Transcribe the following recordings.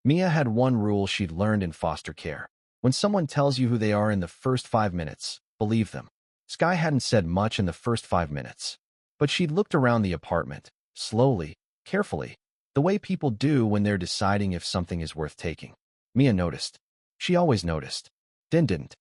Mia had one rule she'd learned in foster care. When someone tells you who they are in the first 5 minutes, believe them. Sky hadn't said much in the first 5 minutes, but she'd looked around the apartment, slowly, carefully, the way people do when they're deciding if something is worth taking. Mia noticed. She always noticed. Din didn't.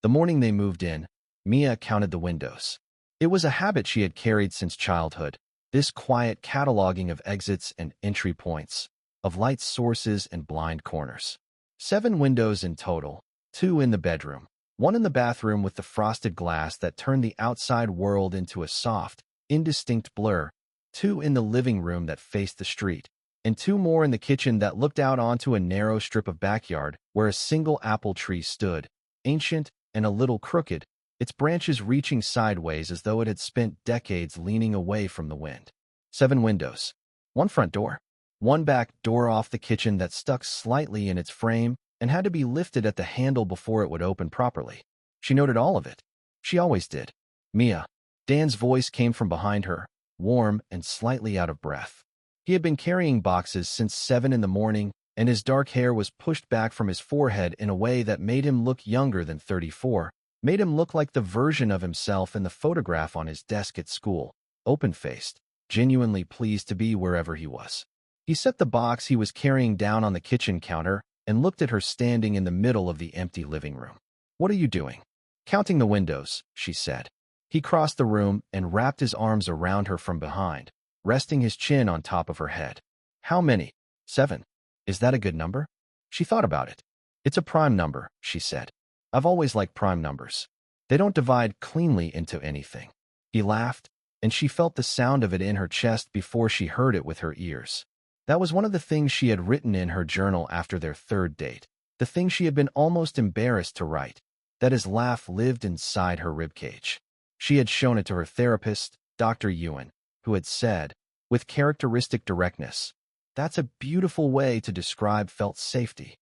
The morning they moved in, Mia counted the windows. It was a habit she had carried since childhood, this quiet cataloging of exits and entry points, of light sources and blind corners. 7 windows in total, 2 in the bedroom, 1 in the bathroom with the frosted glass that turned the outside world into a soft, indistinct blur, 2 in the living room that faced the street, and 2 more in the kitchen that looked out onto a narrow strip of backyard where a single apple tree stood, ancient and a little crooked, its branches reaching sideways as though it had spent decades leaning away from the wind. 7 windows. 1 front door. 1 back door off the kitchen that stuck slightly in its frame and had to be lifted at the handle before it would open properly. She noted all of it. She always did. Mia. Dan's voice came from behind her, warm and slightly out of breath. He had been carrying boxes since 7 in the morning, and his dark hair was pushed back from his forehead in a way that made him look younger than 34, made him look like the version of himself in the photograph on his desk at school, open-faced, genuinely pleased to be wherever he was. He set the box he was carrying down on the kitchen counter and looked at her standing in the middle of the empty living room. "What are you doing?" "Counting the windows," she said. He crossed the room and wrapped his arms around her from behind, resting his chin on top of her head. "How many?" 7. "Is that a good number?" She thought about it. "It's a prime number," she said. "I've always liked prime numbers. They don't divide cleanly into anything." He laughed, and she felt the sound of it in her chest before she heard it with her ears. That was one of the things she had written in her journal after their 3rd date, the thing she had been almost embarrassed to write, that his laugh lived inside her ribcage. She had shown it to her therapist, Dr. Ewan, who had said, with characteristic directness, "That's a beautiful way to describe felt safety."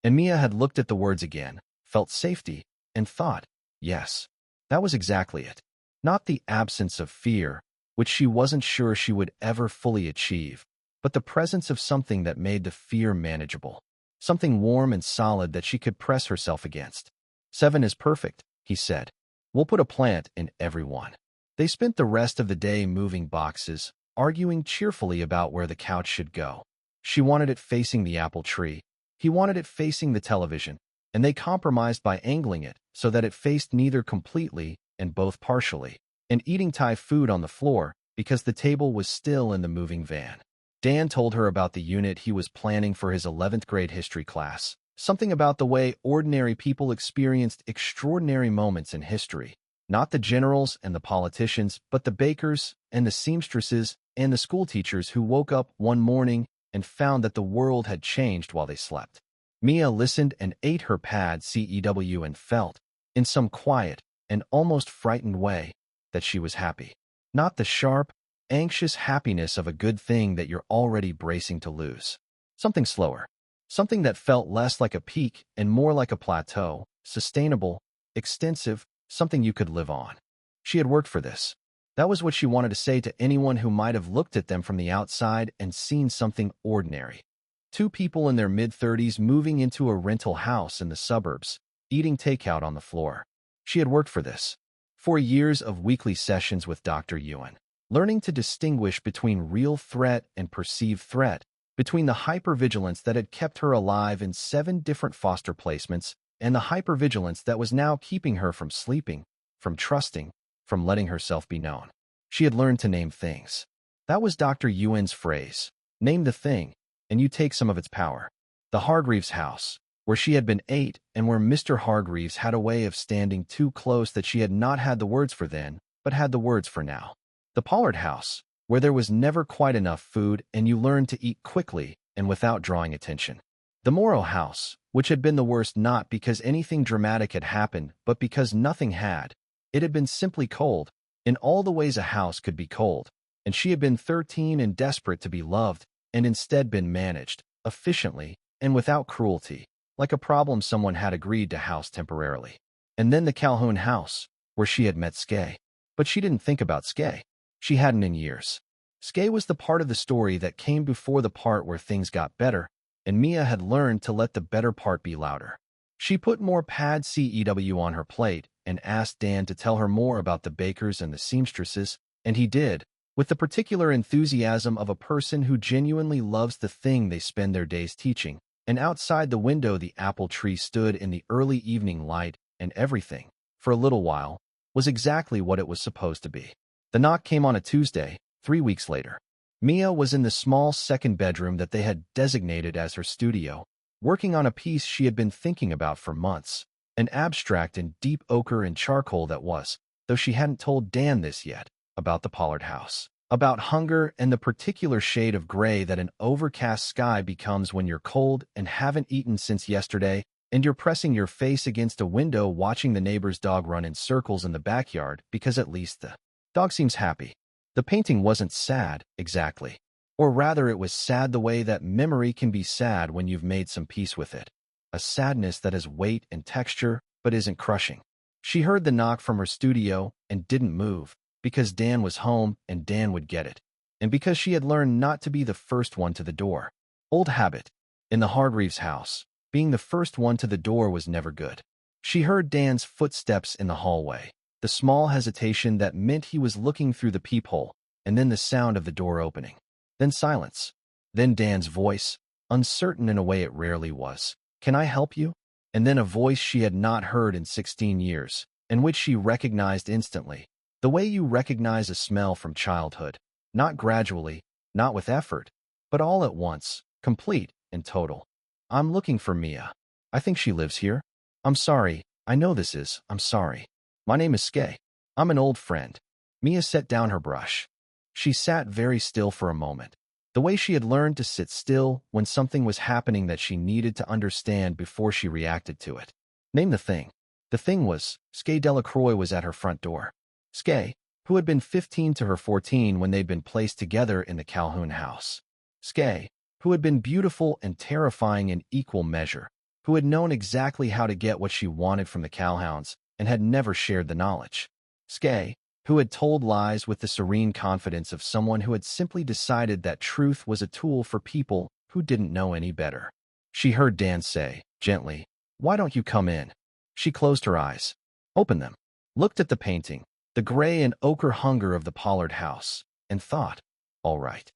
And Mia had looked at the words again, felt safety, and thought, yes, that was exactly it. Not the absence of fear, which she wasn't sure she would ever fully achieve, but the presence of something that made the fear manageable, something warm and solid that she could press herself against. 7 is perfect, he said. "We'll put a plant in every one." They spent the rest of the day moving boxes, arguing cheerfully about where the couch should go. She wanted it facing the apple tree. He wanted it facing the television, and they compromised by angling it so that it faced neither completely and both partially, and eating Thai food on the floor because the table was still in the moving van. Dan told her about the unit he was planning for his 11th grade history class, something about the way ordinary people experienced extraordinary moments in history, not the generals and the politicians, but the bakers and the seamstresses and the schoolteachers who woke up one morning and found that the world had changed while they slept. Mia listened and ate her pad CEW and felt, in some quiet and almost frightened way, that she was happy. Not the sharp, anxious happiness of a good thing that you're already bracing to lose. Something slower. Something that felt less like a peak and more like a plateau, sustainable, extensive, something you could live on. She had worked for this. That was what she wanted to say to anyone who might have looked at them from the outside and seen something ordinary. 2 people in their mid-30s moving into a rental house in the suburbs, eating takeout on the floor. She had worked for this. 4 years of weekly sessions with Dr. Ewan, learning to distinguish between real threat and perceived threat, between the hypervigilance that had kept her alive in 7 different foster placements and the hypervigilance that was now keeping her from sleeping, from trusting, from letting herself be known. She had learned to name things. That was Dr. Ewan's phrase. Name the thing, and you take some of its power. The Hargreaves house, where she had been 8 and where Mr. Hargreaves had a way of standing too close that she had not had the words for then, but had the words for now. The Pollard house, where there was never quite enough food and you learned to eat quickly and without drawing attention. The Morrow house, which had been the worst not because anything dramatic had happened, but because nothing had. It had been simply cold, in all the ways a house could be cold, and she had been 13 and desperate to be loved, and instead been managed, efficiently, and without cruelty, like a problem someone had agreed to house temporarily. And then the Calhoun house, where she had met Skay. But she didn't think about Skay. She hadn't in years. Skay was the part of the story that came before the part where things got better, and Mia had learned to let the better part be louder. She put more pad CEW on her plate and asked Dan to tell her more about the bakers and the seamstresses, and he did, with the particular enthusiasm of a person who genuinely loves the thing they spend their days teaching. And outside the window the apple tree stood in the early evening light, and everything, for a little while, was exactly what it was supposed to be. The knock came on a Tuesday, 3 weeks later. Mia was in the small second bedroom that they had designated as her studio, working on a piece she had been thinking about for months, an abstract in deep ochre and charcoal that was, though she hadn't told Dan this yet, about the Pollard house, about hunger and the particular shade of gray that an overcast sky becomes when you're cold and haven't eaten since yesterday, and you're pressing your face against a window watching the neighbor's dog run in circles in the backyard because at least the dog seems happy. The painting wasn't sad, exactly. Or rather, it was sad the way that memory can be sad when you've made some peace with it. A sadness that has weight and texture, but isn't crushing. She heard the knock from her studio and didn't move, because Dan was home and Dan would get it. And because she had learned not to be the first one to the door. Old habit. In the Hargreaves house, being the first one to the door was never good. She heard Dan's footsteps in the hallway, the small hesitation that meant he was looking through the peephole, and then the sound of the door opening. Then silence. Then Dan's voice, uncertain in a way it rarely was. "Can I help you?" And then a voice she had not heard in 16 years, and which she recognized instantly. The way you recognize a smell from childhood. Not gradually, not with effort, but all at once, complete and total. "I'm looking for Mia. I think she lives here. I'm sorry, I know this is, I'm sorry. My name is Skay. I'm an old friend." Mia set down her brush. She sat very still for a moment, the way she had learned to sit still when something was happening that she needed to understand before she reacted to it. Name the thing. The thing was, Skay Delacroix was at her front door. Skay, who had been 15 to her 14 when they'd been placed together in the Calhoun house. Skay, who had been beautiful and terrifying in equal measure, who had known exactly how to get what she wanted from the Calhouns and had never shared the knowledge. Skay, who had told lies with the serene confidence of someone who had simply decided that truth was a tool for people who didn't know any better. She heard Dan say, gently, "Why don't you come in?" She closed her eyes, opened them, looked at the painting, the gray and ochre hunger of the Pollard house, and thought, all right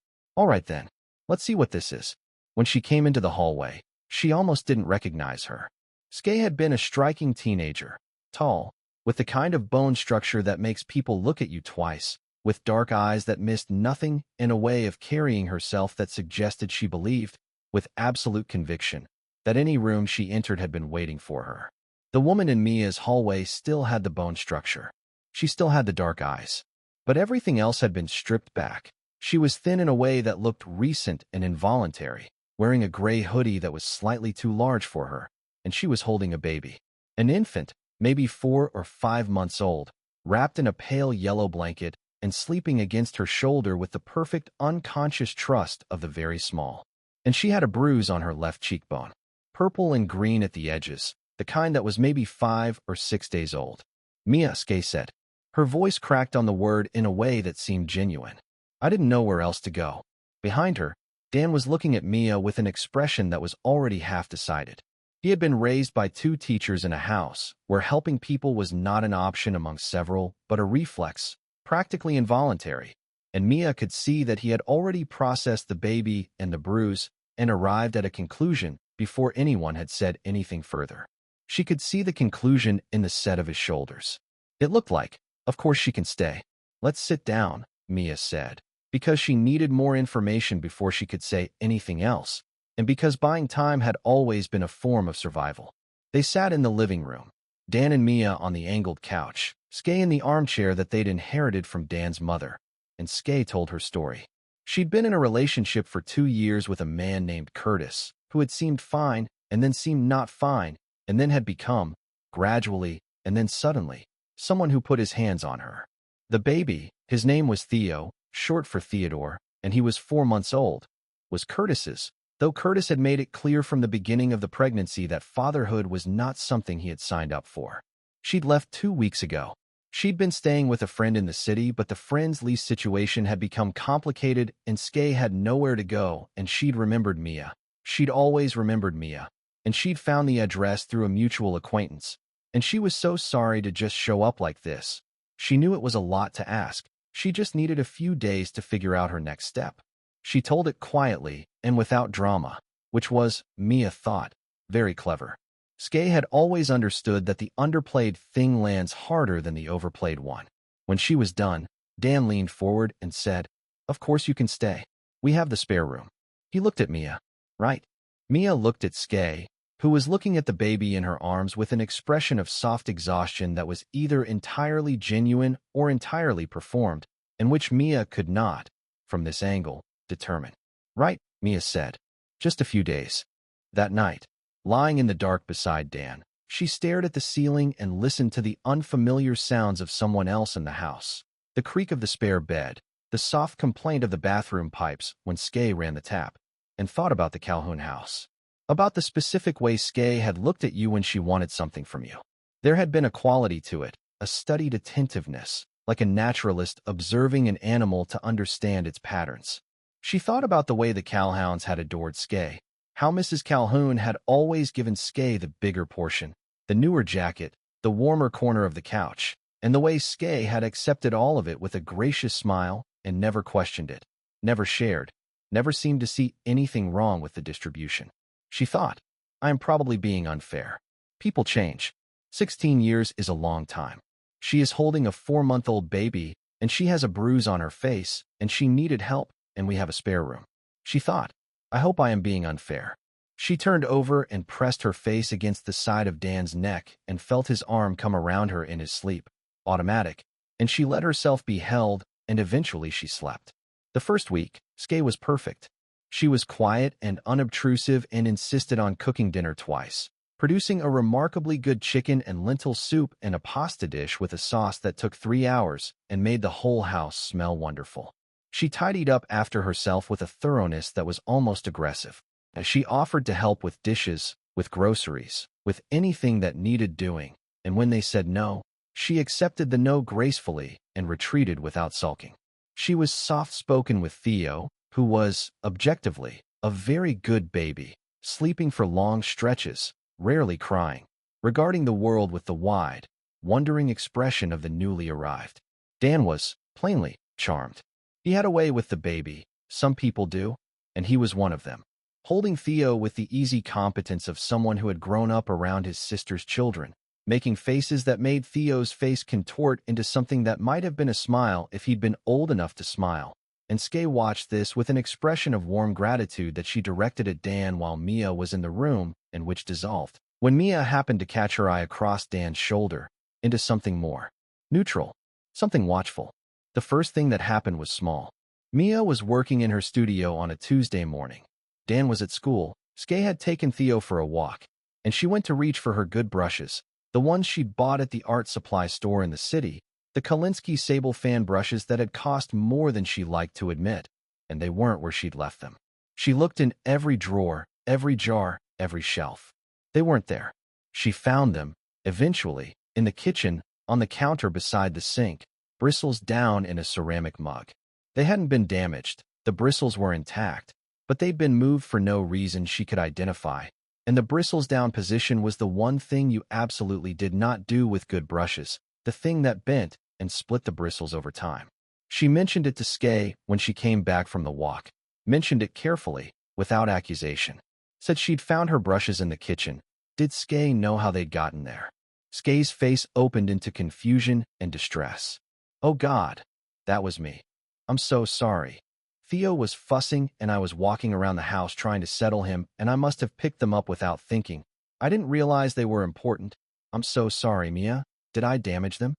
then, let's see what this is. When she came into the hallway, she almost didn't recognize her. Skay had been a striking teenager, tall, with the kind of bone structure that makes people look at you twice, with dark eyes that missed nothing and a way of carrying herself that suggested she believed, with absolute conviction, that any room she entered had been waiting for her. The woman in Mia's hallway still had the bone structure. She still had the dark eyes. But everything else had been stripped back. She was thin in a way that looked recent and involuntary, wearing a gray hoodie that was slightly too large for her, and she was holding a baby. An infant, maybe 4 or 5 months old, wrapped in a pale yellow blanket and sleeping against her shoulder with the perfect unconscious trust of the very small. And she had a bruise on her left cheekbone, purple and green at the edges, the kind that was maybe 5 or 6 days old. "Mia," Skay said. Her voice cracked on the word in a way that seemed genuine. I didn't know where else to go. Behind her, Dan was looking at Mia with an expression that was already half decided. He had been raised by 2 teachers in a house where helping people was not an option among several, but a reflex, practically involuntary. And Mia could see that he had already processed the baby and the bruise and arrived at a conclusion before anyone had said anything further. She could see the conclusion in the set of his shoulders. It looked like, "Of course she can stay. Let's sit down," Mia said, because she needed more information before she could say anything else, and because buying time had always been a form of survival. They sat in the living room, Dan and Mia on the angled couch, Skay in the armchair that they'd inherited from Dan's mother, and Skay told her story. She'd been in a relationship for 2 years with a man named Curtis, who had seemed fine, and then seemed not fine, and then had become, gradually, and then suddenly, someone who put his hands on her. The baby, his name was Theo, short for Theodore, and he was 4 months old, was Curtis's, though Curtis had made it clear from the beginning of the pregnancy that fatherhood was not something he had signed up for. She'd left 2 weeks ago. She'd been staying with a friend in the city, but the friend's lease situation had become complicated and Skay had nowhere to go, and she'd remembered Mia. She'd always remembered Mia, and she'd found the address through a mutual acquaintance, and she was so sorry to just show up like this. She knew it was a lot to ask. She just needed a few days to figure out her next step. She told it quietly and without drama, which was, Mia thought, very clever. Skay had always understood that the underplayed thing lands harder than the overplayed one. When she was done, Dan leaned forward and said, "Of course you can stay. We have the spare room." He looked at Mia. "Right." Mia looked at Skay, who was looking at the baby in her arms with an expression of soft exhaustion that was either entirely genuine or entirely performed, and which Mia could not, from this angle, determine. "Right," Mia said. "Just a few days." That night, lying in the dark beside Dan, she stared at the ceiling and listened to the unfamiliar sounds of someone else in the house. The creak of the spare bed, the soft complaint of the bathroom pipes when Skay ran the tap, and thought about the Calhoun house. About the specific way Skay had looked at you when she wanted something from you. There had been a quality to it, a studied attentiveness, like a naturalist observing an animal to understand its patterns. She thought about the way the Calhouns had adored Skay, how Mrs. Calhoun had always given Skay the bigger portion, the newer jacket, the warmer corner of the couch, and the way Skay had accepted all of it with a gracious smile and never questioned it, never shared, never seemed to see anything wrong with the distribution. She thought, "I am probably being unfair. People change. 16 years is a long time. She is holding a 4-month-old baby, and she has a bruise on her face, and she needed help, and we have a spare room." She thought, "I hope I am being unfair." She turned over and pressed her face against the side of Dan's neck and felt his arm come around her in his sleep, automatic, and she let herself be held, and eventually she slept. The first week, Skay was perfect. She was quiet and unobtrusive and insisted on cooking dinner twice, producing a remarkably good chicken and lentil soup and a pasta dish with a sauce that took 3 hours and made the whole house smell wonderful. She tidied up after herself with a thoroughness that was almost aggressive, as she offered to help with dishes, with groceries, with anything that needed doing, and when they said no, she accepted the no gracefully and retreated without sulking. She was soft-spoken with Theo, who was, objectively, a very good baby, sleeping for long stretches, rarely crying, regarding the world with the wide, wondering expression of the newly arrived. Dan was, plainly, charmed. He had a way with the baby, some people do, and he was one of them, holding Theo with the easy competence of someone who had grown up around his sister's children, making faces that made Theo's face contort into something that might have been a smile if he'd been old enough to smile. And Skay watched this with an expression of warm gratitude that she directed at Dan while Mia was in the room, and which dissolved, when Mia happened to catch her eye across Dan's shoulder, into something more neutral, something watchful. The first thing that happened was small. Mia was working in her studio on a Tuesday morning. Dan was at school. Skay had taken Theo for a walk, and she went to reach for her good brushes, the ones she'd bought at the art supply store in the city, the Kolinsky Sable fan brushes that had cost more than she liked to admit, and they weren't where she'd left them. She looked in every drawer, every jar, every shelf. They weren't there. She found them, eventually, in the kitchen, on the counter beside the sink, bristles down in a ceramic mug. They hadn't been damaged, the bristles were intact, but they'd been moved for no reason she could identify, and the bristles down position was the one thing you absolutely did not do with good brushes, the thing that bent and split the bristles over time. She mentioned it to Skay when she came back from the walk, mentioned it carefully, without accusation. Said she'd found her brushes in the kitchen. Did Skay know how they'd gotten there? Skay's face opened into confusion and distress. "Oh God, that was me. I'm so sorry. Theo was fussing and I was walking around the house trying to settle him and I must have picked them up without thinking. I didn't realize they were important. I'm so sorry, Mia. Did I damage them?"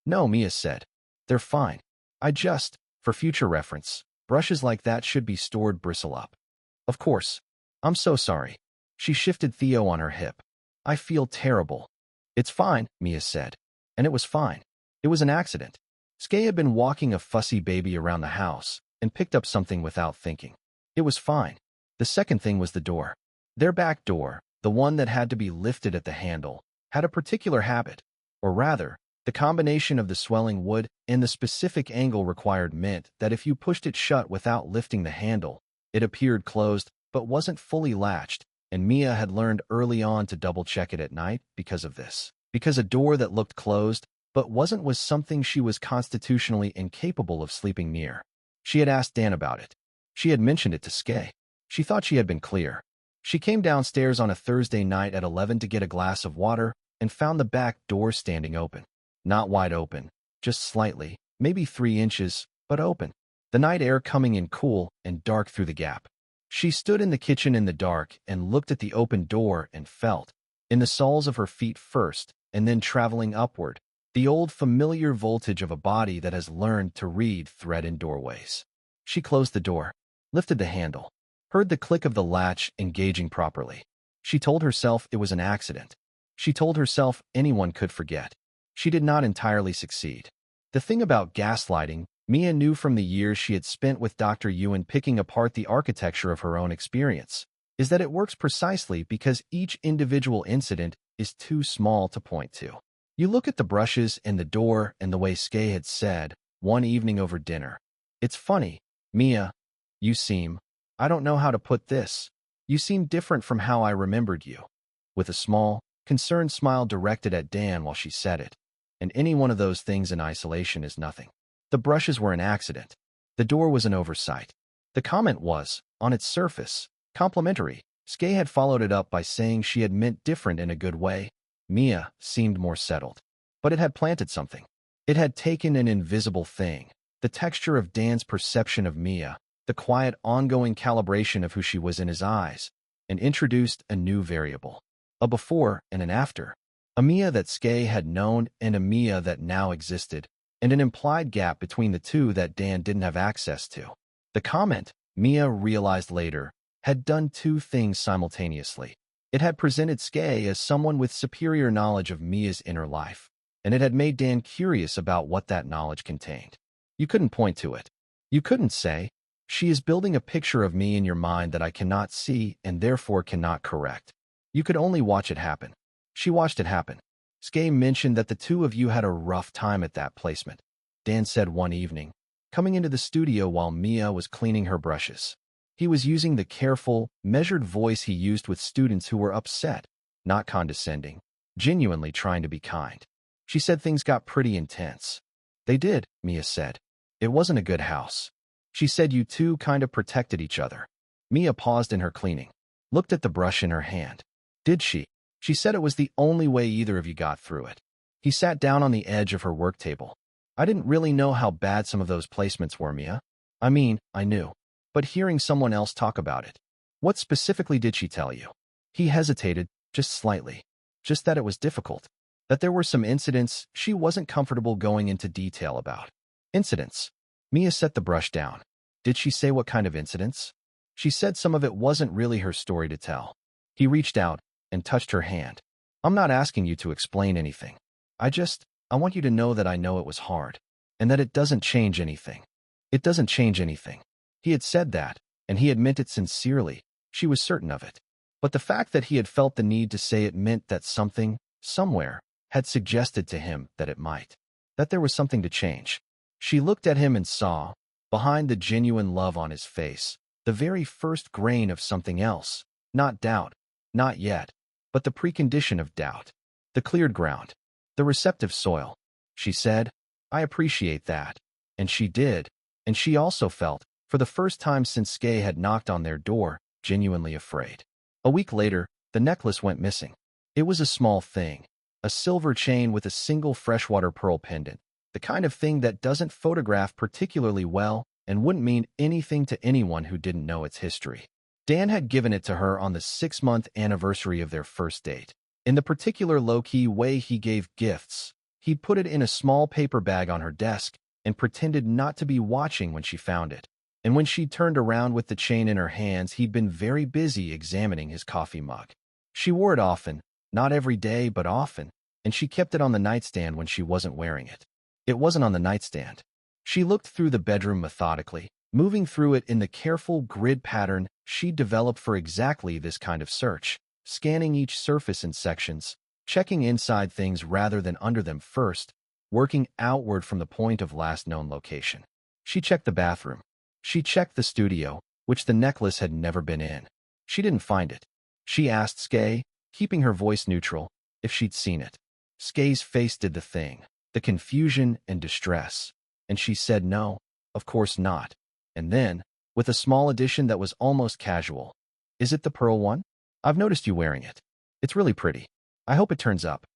"No," Mia said. "They're fine. For future reference, brushes like that should be stored bristle up." "Of course. I'm so sorry." She shifted Theo on her hip. "I feel terrible." "It's fine," Mia said. And it was fine. It was an accident. Skay had been walking a fussy baby around the house and picked up something without thinking. It was fine. The second thing was the door. Their back door, the one that had to be lifted at the handle, had a particular habit, or rather, the combination of the swelling wood and the specific angle required meant that if you pushed it shut without lifting the handle, it appeared closed, but wasn't fully latched, and Mia had learned early on to double-check it at night because of this. Because a door that looked closed but wasn't was something she was constitutionally incapable of sleeping near. She had asked Dan about it. She had mentioned it to Skay. She thought she had been clear. She came downstairs on a Thursday night at 11 to get a glass of water and found the back door standing open. Not wide open, just slightly, maybe 3 inches, but open. The night air coming in cool and dark through the gap. She stood in the kitchen in the dark and looked at the open door and felt, in the soles of her feet first, and then traveling upward, the old familiar voltage of a body that has learned to read thread in doorways. She closed the door, lifted the handle, heard the click of the latch engaging properly. She told herself it was an accident. She told herself anyone could forget. She did not entirely succeed. The thing about gaslighting, Mia knew from the years she had spent with Dr. Ewan picking apart the architecture of her own experience, is that it works precisely because each individual incident is too small to point to. You look at the brushes and the door and the way Skay had said, one evening over dinner. It's funny, Mia, you seem, I don't know how to put this, you seem different from how I remembered you. With a small, concerned smile directed at Dan while she said it. And any one of those things in isolation is nothing. The brushes were an accident. The door was an oversight. The comment was, on its surface, complimentary. Skay had followed it up by saying she had meant different in a good way. Mia seemed more settled. But it had planted something. It had taken an invisible thing, the texture of Dan's perception of Mia, the quiet ongoing calibration of who she was in his eyes, and introduced a new variable. A before and an after. A Mia that Skay had known and a Mia that now existed, and an implied gap between the two that Dan didn't have access to. The comment, Mia realized later, had done 2 things simultaneously. It had presented Skay as someone with superior knowledge of Mia's inner life, and it had made Dan curious about what that knowledge contained. You couldn't point to it. You couldn't say, she is building a picture of me in your mind that I cannot see and therefore cannot correct. You could only watch it happen. She watched it happen. Skay mentioned that the 2 of you had a rough time at that placement. Dan said one evening, coming into the studio while Mia was cleaning her brushes. He was using the careful, measured voice he used with students who were upset, not condescending, genuinely trying to be kind. She said things got pretty intense. They did, Mia said. It wasn't a good house. She said you 2 kind of protected each other. Mia paused in her cleaning, looked at the brush in her hand. Did she? She said it was the only way either of you got through it. He sat down on the edge of her work table. I didn't really know how bad some of those placements were, Mia. I mean, I knew. But hearing someone else talk about it. What specifically did she tell you? He hesitated, just slightly. Just that it was difficult. That there were some incidents she wasn't comfortable going into detail about. Incidents. Mia set the brush down. Did she say what kind of incidents? She said some of it wasn't really her story to tell. He reached out and touched her hand. I'm not asking you to explain anything. I want you to know that I know it was hard. And that it doesn't change anything. It doesn't change anything. He had said that, and he had meant it sincerely. She was certain of it. But the fact that he had felt the need to say it meant that something, somewhere, had suggested to him that it might. That there was something to change. She looked at him and saw, behind the genuine love on his face, the very first grain of something else. Not doubt, not yet, but the precondition of doubt. The cleared ground. The receptive soil. She said, I appreciate that. And she did. And she also felt, for the first time since Skay had knocked on their door, genuinely afraid. A week later, the necklace went missing. It was a small thing. A silver chain with a single freshwater pearl pendant. The kind of thing that doesn't photograph particularly well and wouldn't mean anything to anyone who didn't know its history. Dan had given it to her on the 6-month anniversary of their first date. In the particular low-key way he gave gifts, he'd put it in a small paper bag on her desk and pretended not to be watching when she found it. And when she turned around with the chain in her hands, he'd been very busy examining his coffee mug. She wore it often, not every day, but often, and she kept it on the nightstand when she wasn't wearing it. It wasn't on the nightstand. She looked through the bedroom methodically, moving through it in the careful grid pattern she'd developed for exactly this kind of search, scanning each surface in sections, checking inside things rather than under them first, working outward from the point of last known location. She checked the bathroom. She checked the studio, which the necklace had never been in. She didn't find it. She asked Skye, keeping her voice neutral, if she'd seen it. Skye's face did the thing, the confusion and distress, and she said no, of course not. And then, with a small addition that was almost casual, "Is it the pearl one? I've noticed you wearing it. It's really pretty. I hope it turns up."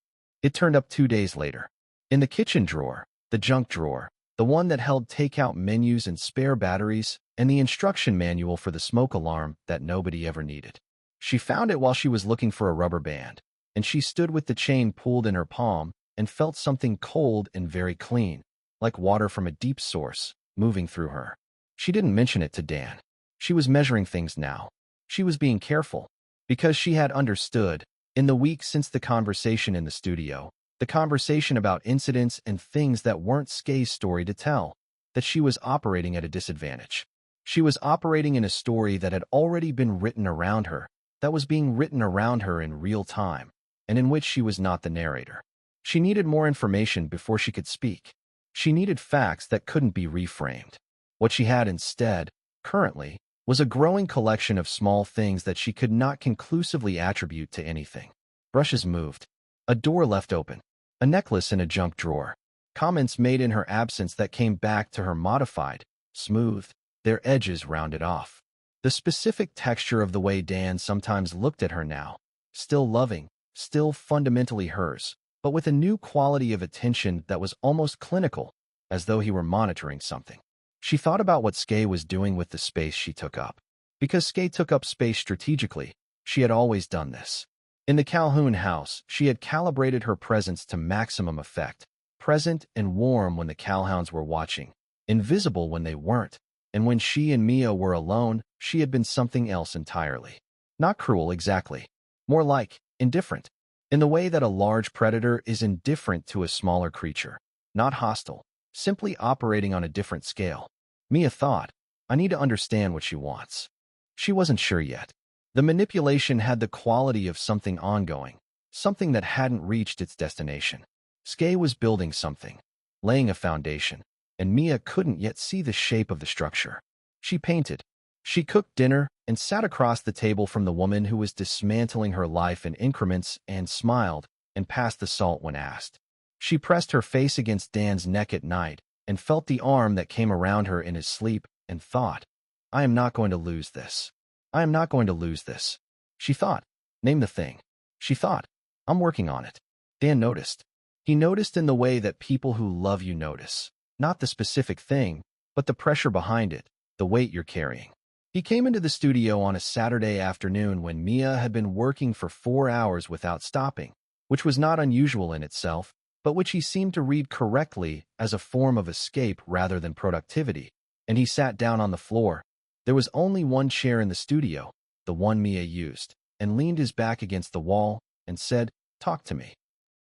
It turned up 2 days later. In the kitchen drawer, the junk drawer, the one that held takeout menus and spare batteries, and the instruction manual for the smoke alarm that nobody ever needed. She found it while she was looking for a rubber band, and she stood with the chain pulled in her palm and felt something cold and very clean, like water from a deep source, moving through her. She didn't mention it to Dan. She was measuring things now. She was being careful, because she had understood, in the week since the conversation in the studio, the conversation about incidents and things that weren't Skye's story to tell, that she was operating at a disadvantage. She was operating in a story that had already been written around her, that was being written around her in real time, and in which she was not the narrator. She needed more information before she could speak. She needed facts that couldn't be reframed. What she had instead, currently, was a growing collection of small things that she could not conclusively attribute to anything. Brushes moved. A door left open. A necklace in a junk drawer. Comments made in her absence that came back to her modified, smoothed, their edges rounded off. The specific texture of the way Dan sometimes looked at her now, still loving, still fundamentally hers, but with a new quality of attention that was almost clinical, as though he were monitoring something. She thought about what Skye was doing with the space she took up. Because Skye took up space strategically, she had always done this. In the Calhoun house, she had calibrated her presence to maximum effect, present and warm when the Calhouns were watching, invisible when they weren't, and when she and Mia were alone, she had been something else entirely. Not cruel exactly, more like indifferent, in the way that a large predator is indifferent to a smaller creature, not hostile, simply operating on a different scale. Mia thought, I need to understand what she wants. She wasn't sure yet. The manipulation had the quality of something ongoing, something that hadn't reached its destination. Skye was building something, laying a foundation, and Mia couldn't yet see the shape of the structure. She painted. She cooked dinner and sat across the table from the woman who was dismantling her life in increments and smiled and passed the salt when asked. She pressed her face against Dan's neck at night and felt the arm that came around her in his sleep and thought, I am not going to lose this. I am not going to lose this. She thought, name the thing. She thought, I'm working on it. Dan noticed. He noticed in the way that people who love you notice. Not the specific thing, but the pressure behind it, the weight you're carrying. He came into the studio on a Saturday afternoon when Mia had been working for 4 hours without stopping, which was not unusual in itself, but which he seemed to read correctly as a form of escape rather than productivity, and he sat down on the floor. There was only one chair in the studio, the one Mia used, and leaned his back against the wall and said, Talk to me.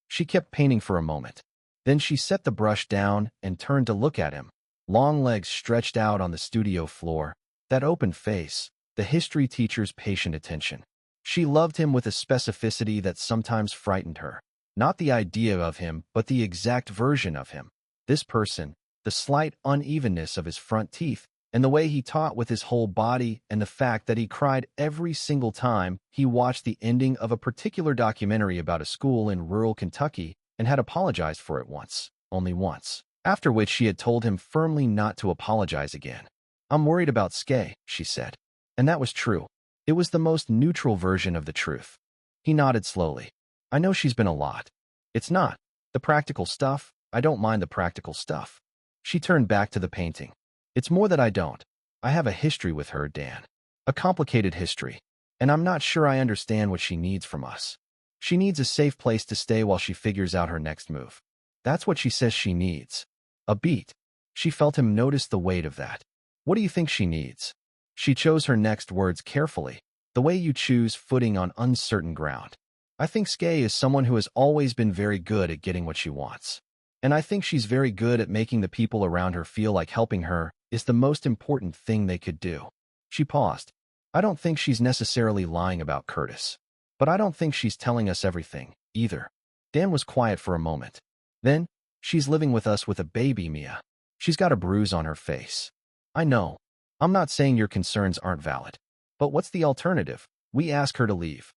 She kept painting for a moment. Then she set the brush down and turned to look at him, long legs stretched out on the studio floor, that open face, the history teacher's patient attention. She loved him with a specificity that sometimes frightened her. Not the idea of him, but the exact version of him. This person, the slight unevenness of his front teeth, and the way he taught with his whole body, and the fact that he cried every single time he watched the ending of a particular documentary about a school in rural Kentucky and had apologized for it once, only once, after which she had told him firmly not to apologize again. I'm worried about Skye, she said. And that was true. It was the most neutral version of the truth. He nodded slowly. I know she's been a lot. It's not. The practical stuff, I don't mind the practical stuff. She turned back to the painting. It's more that I don't. I have a history with her, Dan. A complicated history. And I'm not sure I understand what she needs from us. She needs a safe place to stay while she figures out her next move. That's what she says she needs. A beat. She felt him notice the weight of that. What do you think she needs? She chose her next words carefully, the way you choose footing on uncertain ground. I think Skye is someone who has always been very good at getting what she wants. And I think she's very good at making the people around her feel like helping her is the most important thing they could do. She paused. I don't think she's necessarily lying about Curtis. But I don't think she's telling us everything, either. Dan was quiet for a moment. Then, she's living with us with a baby, Mia. She's got a bruise on her face. I know. I'm not saying your concerns aren't valid. But what's the alternative? We ask her to leave.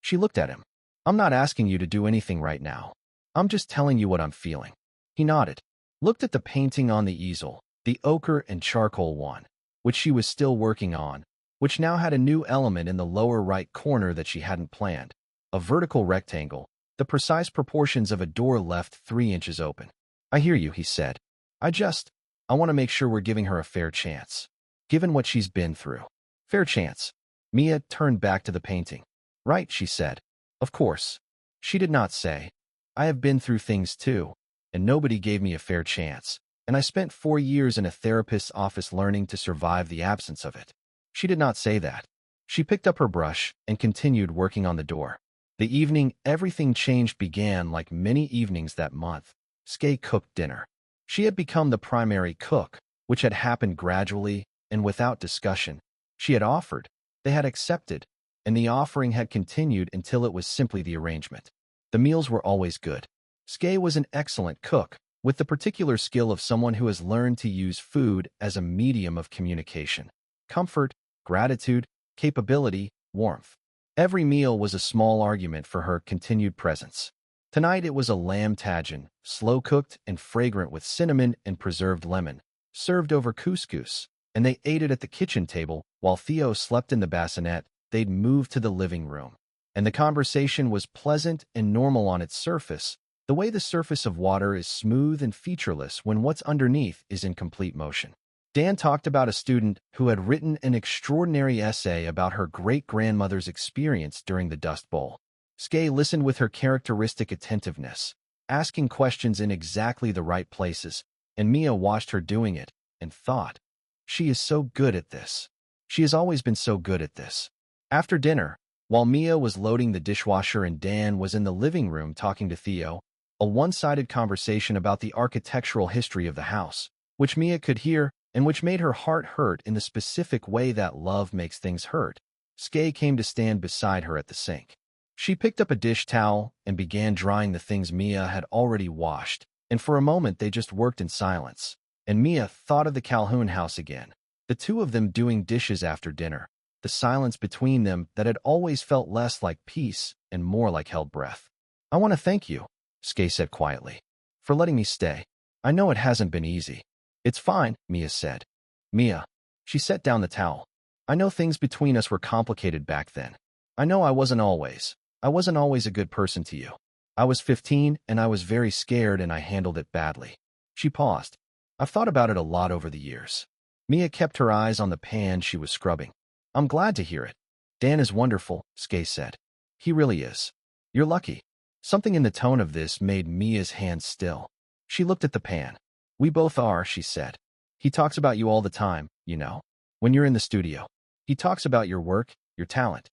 She looked at him. I'm not asking you to do anything right now. I'm just telling you what I'm feeling. He nodded, looked at the painting on the easel, the ochre and charcoal one, which she was still working on, which now had a new element in the lower right corner that she hadn't planned. A vertical rectangle, the precise proportions of a door left 3 inches open. I hear you, he said. I want to make sure we're giving her a fair chance. Given what she's been through. Fair chance. Mia turned back to the painting. Right, she said. Of course. She did not say, I have been through things too, and nobody gave me a fair chance, and I spent 4 years in a therapist's office learning to survive the absence of it. She did not say that. She picked up her brush and continued working on the door. The evening everything changed began like many evenings that month. Skye cooked dinner. She had become the primary cook, which had happened gradually and without discussion. She had offered, they had accepted, and the offering had continued until it was simply the arrangement. The meals were always good. Skye was an excellent cook, with the particular skill of someone who has learned to use food as a medium of communication. Comfort, gratitude, capability, warmth. Every meal was a small argument for her continued presence. Tonight it was a lamb tagine, slow-cooked and fragrant with cinnamon and preserved lemon, served over couscous, and they ate it at the kitchen table while Theo slept in the bassinet. They'd moved to the living room, and the conversation was pleasant and normal on its surface, the way the surface of water is smooth and featureless when what's underneath is in complete motion. Dan talked about a student who had written an extraordinary essay about her great-grandmother's experience during the Dust Bowl. Skye listened with her characteristic attentiveness, asking questions in exactly the right places, and Mia watched her doing it and thought, she is so good at this. She has always been so good at this. After dinner, while Mia was loading the dishwasher and Dan was in the living room talking to Theo, a one-sided conversation about the architectural history of the house, which Mia could hear and which made her heart hurt in the specific way that love makes things hurt. Skye came to stand beside her at the sink. She picked up a dish towel and began drying the things Mia had already washed, and for a moment they just worked in silence. And Mia thought of the Calhoun house again, the two of them doing dishes after dinner, the silence between them that had always felt less like peace and more like held breath. I want to thank you, Skye said quietly, for letting me stay. I know it hasn't been easy. It's fine, Mia said. Mia. She set down the towel. I know things between us were complicated back then. I know I wasn't always a good person to you. I was 15 and I was very scared and I handled it badly. She paused. I've thought about it a lot over the years. Mia kept her eyes on the pan she was scrubbing. I'm glad to hear it. Dan is wonderful, Skye said. He really is. You're lucky. Something in the tone of this made Mia's hands still. She looked at the pan. We both are, she said. He talks about you all the time, you know. When you're in the studio. He talks about your work, your talent.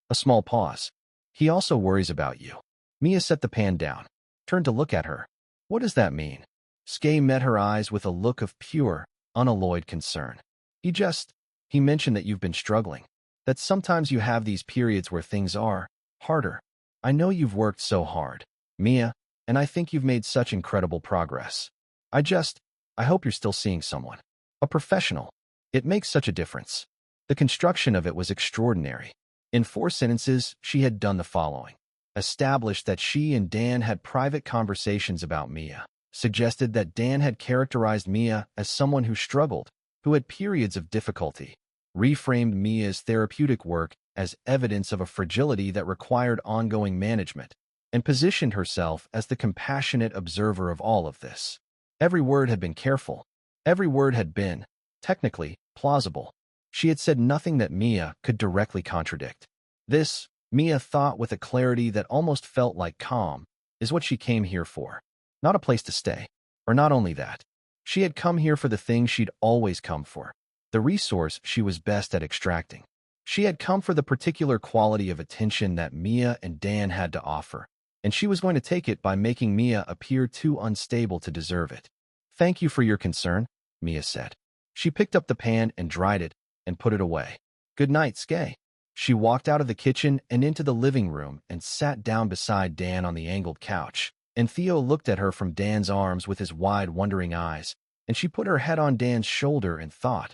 A small pause. He also worries about you. Mia set the pan down, turned to look at her. What does that mean? Skye met her eyes with a look of pure, unalloyed concern. He mentioned that you've been struggling. That sometimes you have these periods where things are harder. I know you've worked so hard, Mia, and I think you've made such incredible progress. I hope you're still seeing someone. A professional. It makes such a difference. The construction of it was extraordinary. In 4 sentences, she had done the following. Established that she and Dan had private conversations about Mia. Suggested that Dan had characterized Mia as someone who struggled, who had periods of difficulty. Reframed Mia's therapeutic work as evidence of a fragility that required ongoing management, and positioned herself as the compassionate observer of all of this. Every word had been careful. Every word had been, technically, plausible. She had said nothing that Mia could directly contradict. This, Mia thought with a clarity that almost felt like calm, is what she came here for. Not a place to stay. Or not only that. She had come here for the thing she'd always come for. The resource she was best at extracting. She had come for the particular quality of attention that Mia and Dan had to offer, and she was going to take it by making Mia appear too unstable to deserve it. Thank you for your concern, Mia said. She picked up the pan and dried it and put it away. Good night, Skye. She walked out of the kitchen and into the living room and sat down beside Dan on the angled couch, and Theo looked at her from Dan's arms with his wide, wondering eyes, and she put her head on Dan's shoulder and thought,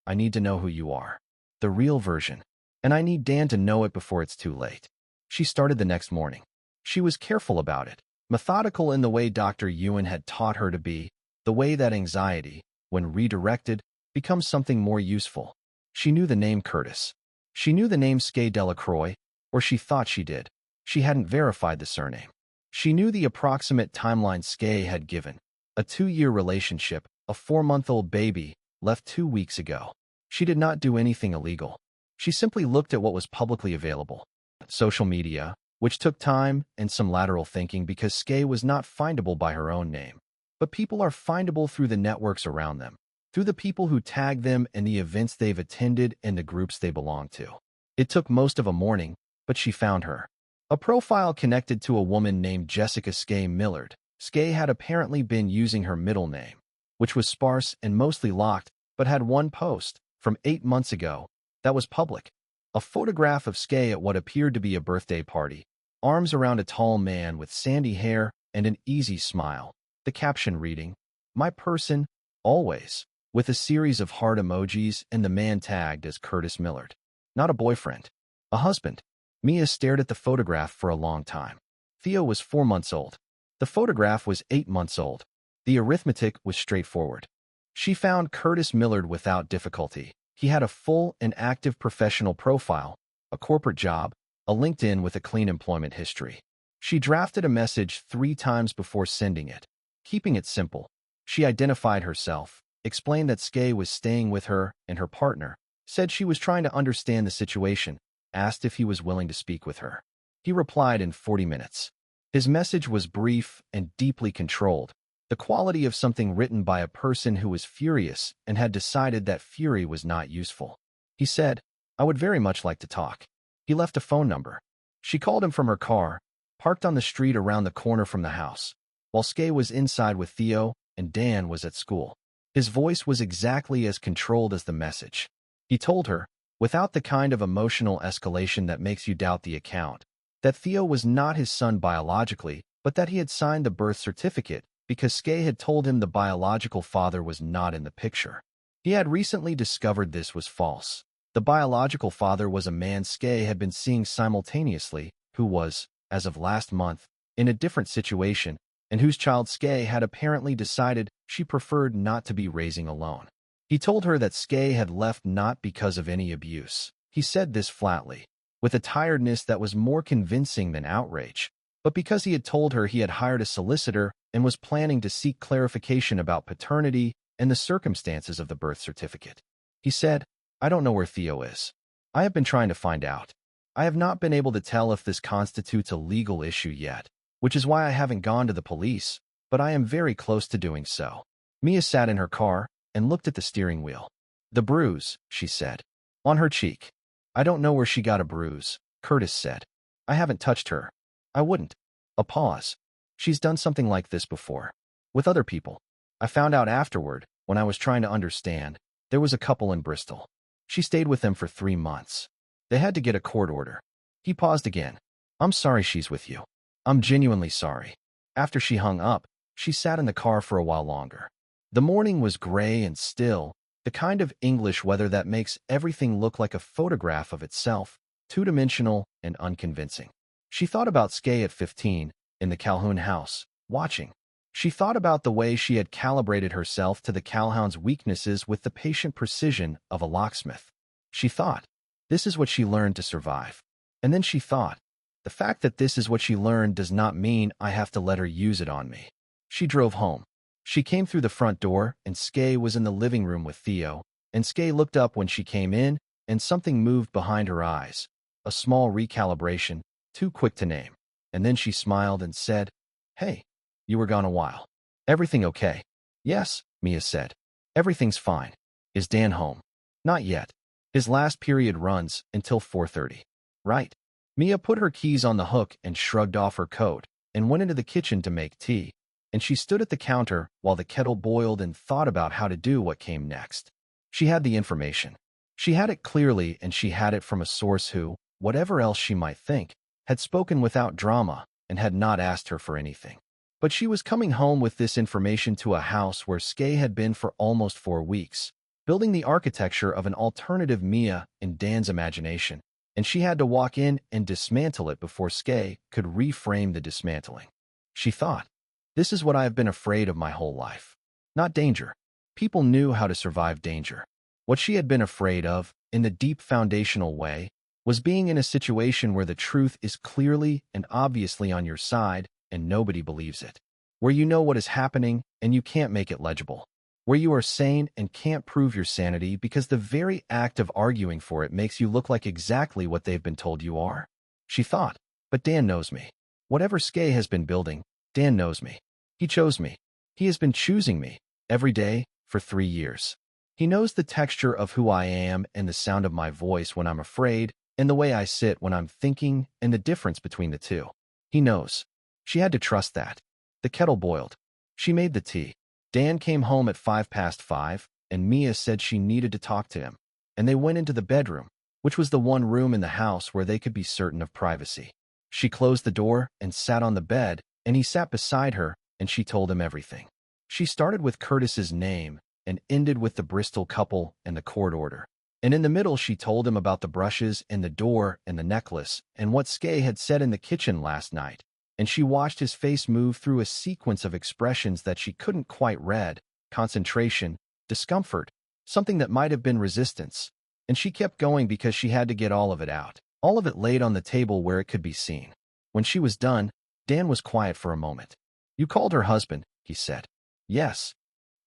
I need to know who you are. The real version. and I need Dan to know it before it's too late. She started the next morning. She was careful about it, methodical in the way Dr. Ewan had taught her to be, the way that anxiety, when redirected, becomes something more useful. She knew the name Curtis. She knew the name Skye Delacroix, or she thought she did. She hadn't verified the surname. She knew the approximate timeline Skye had given. A 2-year relationship, a 4-month-old baby, left 2 weeks ago. She did not do anything illegal. She simply looked at what was publicly available. Social media, which took time and some lateral thinking because Skye was not findable by her own name. But people are findable through the networks around them, through the people who tag them and the events they've attended and the groups they belong to. It took most of a morning, but she found her. A profile connected to a woman named Jessica Skye Millard. Skye had apparently been using her middle name, which was sparse and mostly locked, but had one post, from 8 months ago, that was public. A photograph of Skye at what appeared to be a birthday party, arms around a tall man with sandy hair and an easy smile. The caption reading, "My person, always," with a series of heart emojis and the man tagged as Curtis Millard. Not a boyfriend. A husband. Mia stared at the photograph for a long time. Theo was 4 months old. The photograph was 8 months old. The arithmetic was straightforward. She found Curtis Millard without difficulty. He had a full and active professional profile, a corporate job, a LinkedIn with a clean employment history. She drafted a message 3 times before sending it. Keeping it simple, she identified herself, explained that Skye was staying with her and her partner, said she was trying to understand the situation, asked if he was willing to speak with her. He replied in 40 minutes. His message was brief and deeply controlled, the quality of something written by a person who was furious and had decided that fury was not useful. He said, "I would very much like to talk." He left a phone number. She called him from her car, parked on the street around the corner from the house, while Skye was inside with Theo and Dan was at school. His voice was exactly as controlled as the message. He told her, without the kind of emotional escalation that makes you doubt the account, that Theo was not his son biologically, but that he had signed the birth certificate because Skye had told him the biological father was not in the picture. He had recently discovered this was false. The biological father was a man Skye had been seeing simultaneously, who was, as of last month, in a different situation, and whose child Skye had apparently decided she preferred not to be raising alone. He told her that Skye had left not because of any abuse. He said this flatly, with a tiredness that was more convincing than outrage, but because he had told her he had hired a solicitor and was planning to seek clarification about paternity and the circumstances of the birth certificate. He said, "I don't know where Theo is. I have been trying to find out. I have not been able to tell if this constitutes a legal issue yet, which is why I haven't gone to the police, but I am very close to doing so." Mia sat in her car and looked at the steering wheel. "The bruise," she said. "On her cheek." "I don't know where she got a bruise," Curtis said. "I haven't touched her. I wouldn't." A pause. "She's done something like this before. With other people. I found out afterward, when I was trying to understand, there was a couple in Bristol. She stayed with them for 3 months. They had to get a court order." He paused again. "I'm sorry she's with you. I'm genuinely sorry." After she hung up, she sat in the car for a while longer. The morning was gray and still, the kind of English weather that makes everything look like a photograph of itself, two-dimensional and unconvincing. She thought about Skye at 15, in the Calhoun house, watching. She thought about the way she had calibrated herself to the Calhoun's weaknesses with the patient precision of a locksmith. She thought, this is what she learned to survive. And then she thought, the fact that this is what she learned does not mean I have to let her use it on me. She drove home. She came through the front door, and Skye was in the living room with Theo, and Skye looked up when she came in, and something moved behind her eyes. A small recalibration, too quick to name. And then she smiled and said, "Hey, you were gone a while. Everything okay?" "Yes," Mia said. "Everything's fine." "Is Dan home?" "Not yet. His last period runs until 4:30. "Right." Mia put her keys on the hook and shrugged off her coat, and went into the kitchen to make tea. And she stood at the counter while the kettle boiled and thought about how to do what came next. She had the information. She had it clearly, and she had it from a source who, whatever else she might think, had spoken without drama and had not asked her for anything. But she was coming home with this information to a house where Skye had been for almost 4 weeks, building the architecture of an alternative Mia in Dan's imagination, and she had to walk in and dismantle it before Skay could reframe the dismantling. She thought, this is what I have been afraid of my whole life. Not danger. People knew how to survive danger. What she had been afraid of, in the deep foundational way, was being in a situation where the truth is clearly and obviously on your side and nobody believes it. Where you know what is happening and you can't make it legible. Where you are sane and can't prove your sanity because the very act of arguing for it makes you look like exactly what they've been told you are. She thought, but Dan knows me. Whatever Skay has been building, Dan knows me. He chose me. He has been choosing me, every day, for 3 years. He knows the texture of who I am and the sound of my voice when I'm afraid, and the way I sit when I'm thinking, and the difference between the two. He knows. She had to trust that. The kettle boiled. She made the tea. Dan came home at 5 past 5, and Mia said she needed to talk to him. And they went into the bedroom, which was the one room in the house where they could be certain of privacy. She closed the door and sat on the bed, and he sat beside her, and she told him everything. She started with Curtis's name and ended with the Bristol couple and the court order. And in the middle she told him about the brushes and the door and the necklace and what Skay had said in the kitchen last night. And she watched his face move through a sequence of expressions that she couldn't quite read: concentration, discomfort, something that might have been resistance. And she kept going because she had to get all of it out, all of it laid on the table where it could be seen. When she was done, Dan was quiet for a moment. You called her husband, he said. Yes.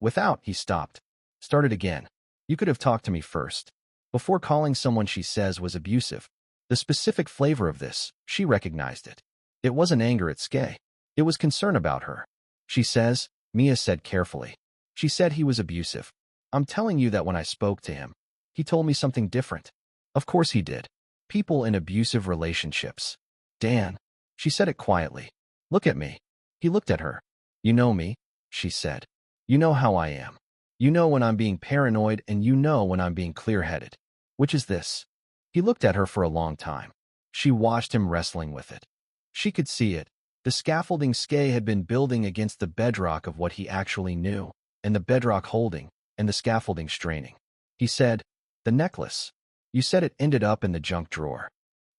Without, he stopped. Started again. You could have talked to me first. Before calling someone she says was abusive. The specific flavor of this, she recognized it. It wasn't anger at Skay. It was concern about her. She says, Mia said carefully. She said he was abusive. I'm telling you that when I spoke to him, he told me something different. Of course he did. People in abusive relationships. Dan. She said it quietly. Look at me. He looked at her. You know me, she said. You know how I am. You know when I'm being paranoid and you know when I'm being clear-headed. Which is this? He looked at her for a long time. She watched him wrestling with it. She could see it. The scaffolding Skay had been building against the bedrock of what he actually knew, and the bedrock holding, and the scaffolding straining. He said, the necklace. You said it ended up in the junk drawer.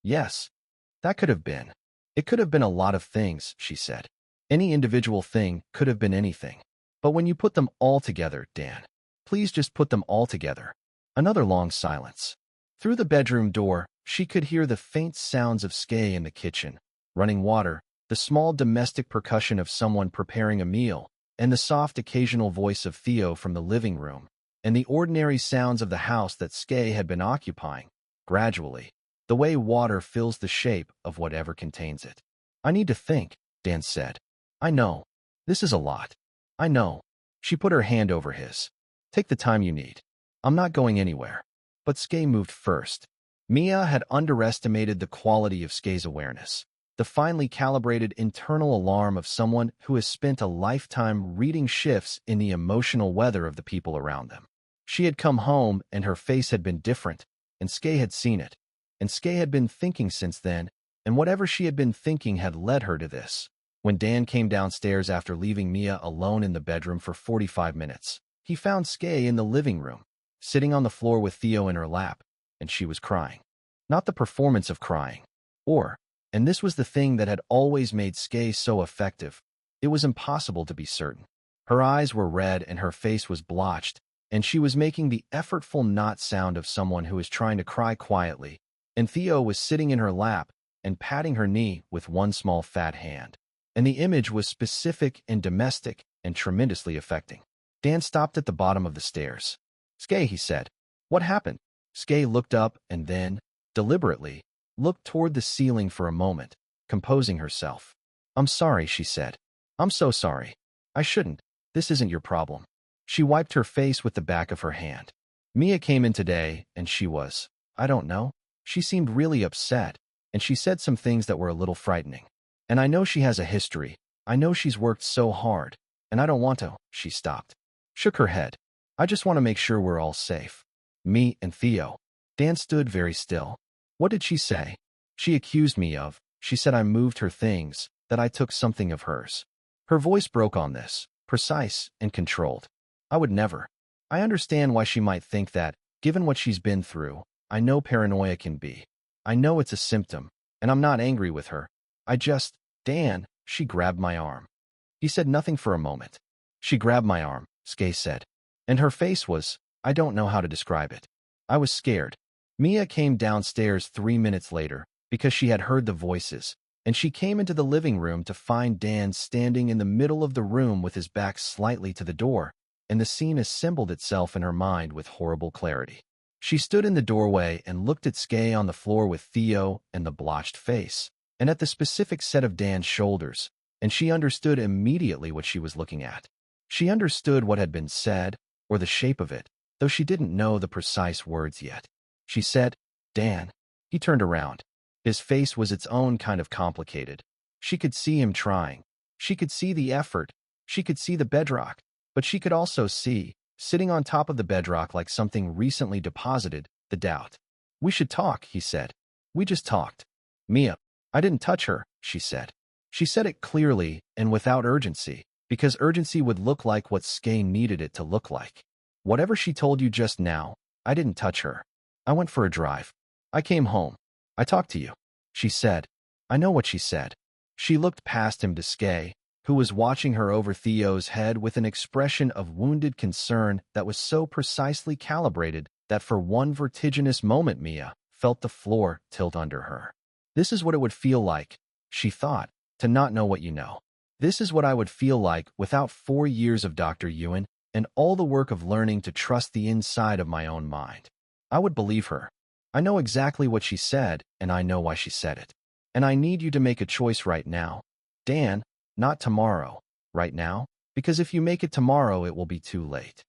Yes. That could have been. It could have been a lot of things, she said. Any individual thing could have been anything. But when you put them all together, Dan, please just put them all together. Another long silence. Through the bedroom door, she could hear the faint sounds of Skay in the kitchen, running water, the small domestic percussion of someone preparing a meal, and the soft occasional voice of Theo from the living room, and the ordinary sounds of the house that Skay had been occupying, gradually, the way water fills the shape of whatever contains it. I need to think, Dan said. I know. This is a lot. I know. She put her hand over his. Take the time you need. I'm not going anywhere. But Skay moved first. Mia had underestimated the quality of Skay's awareness, the finely calibrated internal alarm of someone who has spent a lifetime reading shifts in the emotional weather of the people around them. She had come home and her face had been different, and Skay had seen it. And Skay had been thinking since then, and whatever she had been thinking had led her to this. When Dan came downstairs after leaving Mia alone in the bedroom for 45 minutes, he found Skay in the living room, sitting on the floor with Theo in her lap, and she was crying. Not the performance of crying. And this was the thing that had always made Skay so effective, it was impossible to be certain. Her eyes were red and her face was blotched, and she was making the effortful not sound of someone who is trying to cry quietly, and Theo was sitting in her lap and patting her knee with one small fat hand. And the image was specific and domestic and tremendously affecting. Dan stopped at the bottom of the stairs. Skay, he said. What happened? Skay looked up and then, deliberately, looked toward the ceiling for a moment, composing herself. I'm sorry, she said. I'm so sorry. I shouldn't. This isn't your problem. She wiped her face with the back of her hand. Mia came in today, and she was, I don't know. She seemed really upset, and she said some things that were a little frightening. And I know she has a history. I know she's worked so hard, and I don't want to. She stopped. Shook her head. I just want to make sure we're all safe. Me and Theo. Dan stood very still. What did she say? She accused me of. She said I moved her things, that I took something of hers. Her voice broke on this, precise and controlled. I would never. I understand why she might think that, given what she's been through. I know paranoia can be. I know it's a symptom, and I'm not angry with her. I just, Dan, she grabbed my arm. He said nothing for a moment. She grabbed my arm, Skay said. And her face was, I don't know how to describe it. I was scared. Mia came downstairs 3 minutes later because she had heard the voices, and she came into the living room to find Dan standing in the middle of the room with his back slightly to the door, and the scene assembled itself in her mind with horrible clarity. She stood in the doorway and looked at Skay on the floor with Theo and the blotched face, and at the specific set of Dan's shoulders, and she understood immediately what she was looking at. She understood what had been said, or the shape of it, though she didn't know the precise words yet. She said, Dan. He turned around. His face was its own kind of complicated. She could see him trying. She could see the effort. She could see the bedrock. But she could also see, sitting on top of the bedrock like something recently deposited, the doubt. We should talk, he said. We just talked. Mia, I didn't touch her, she said. She said it clearly and without urgency, because urgency would look like what Skay needed it to look like. Whatever she told you just now, I didn't touch her. I went for a drive. I came home. I talked to you. She said. I know what she said. She looked past him to Skay, who was watching her over Theo's head with an expression of wounded concern that was so precisely calibrated that for one vertiginous moment Mia felt the floor tilt under her. This is what it would feel like, she thought, to not know what you know. This is what I would feel like without 4 years of Dr. Ewan and all the work of learning to trust the inside of my own mind. I would believe her. I know exactly what she said, and I know why she said it. And I need you to make a choice right now. Dan, not tomorrow. Right now? Because if you make it tomorrow, it will be too late.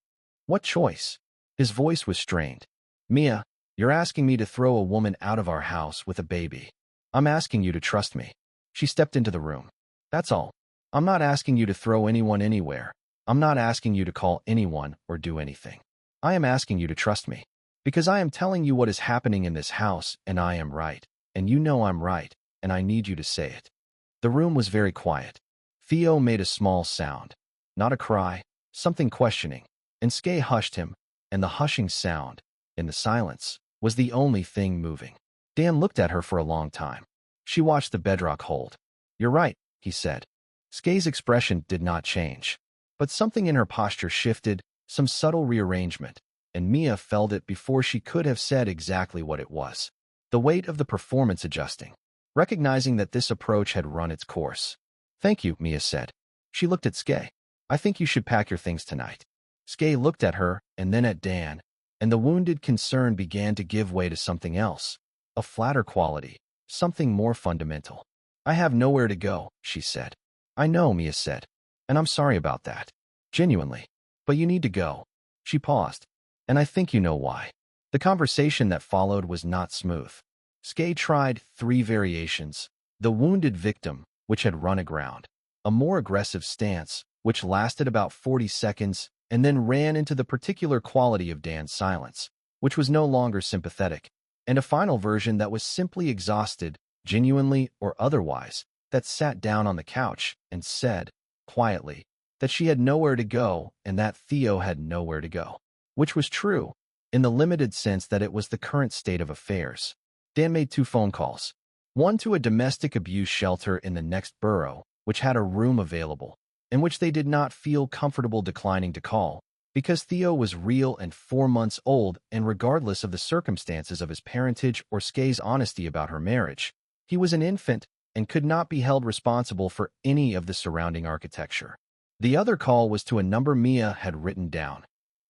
What choice? His voice was strained. Mia, you're asking me to throw a woman out of our house with a baby. I'm asking you to trust me. She stepped into the room. That's all. I'm not asking you to throw anyone anywhere. I'm not asking you to call anyone or do anything. I am asking you to trust me. Because I am telling you what is happening in this house, and I am right. And you know I'm right, and I need you to say it. The room was very quiet. Theo made a small sound. Not a cry, something questioning. And Skay hushed him, and the hushing sound, in the silence, was the only thing moving. Dan looked at her for a long time. She watched the bedrock hold. You're right, he said. Skay's expression did not change. But something in her posture shifted, some subtle rearrangement, and Mia felt it before she could have said exactly what it was. The weight of the performance adjusting, recognizing that this approach had run its course. Thank you, Mia said. She looked at Skay. I think you should pack your things tonight. Skay looked at her and then at Dan, and the wounded concern began to give way to something else, a flatter quality, something more fundamental. I have nowhere to go, she said. I know, Mia said, and I'm sorry about that. Genuinely. But you need to go. She paused. And I think you know why. The conversation that followed was not smooth. Skay tried 3 variations. The wounded victim, which had run aground. A more aggressive stance, which lasted about 40 seconds, and then ran into the particular quality of Dan's silence, which was no longer sympathetic. And a final version that was simply exhausted, genuinely or otherwise, that sat down on the couch and said, quietly, that she had nowhere to go and that Theo had nowhere to go. Which was true, in the limited sense that it was the current state of affairs. Dan made 2 phone calls. One to a domestic abuse shelter in the next borough, which had a room available, and which they did not feel comfortable declining to call, because Theo was real and 4 months old, and regardless of the circumstances of his parentage or Skay's honesty about her marriage, he was an infant and could not be held responsible for any of the surrounding architecture. The other call was to a number Mia had written down.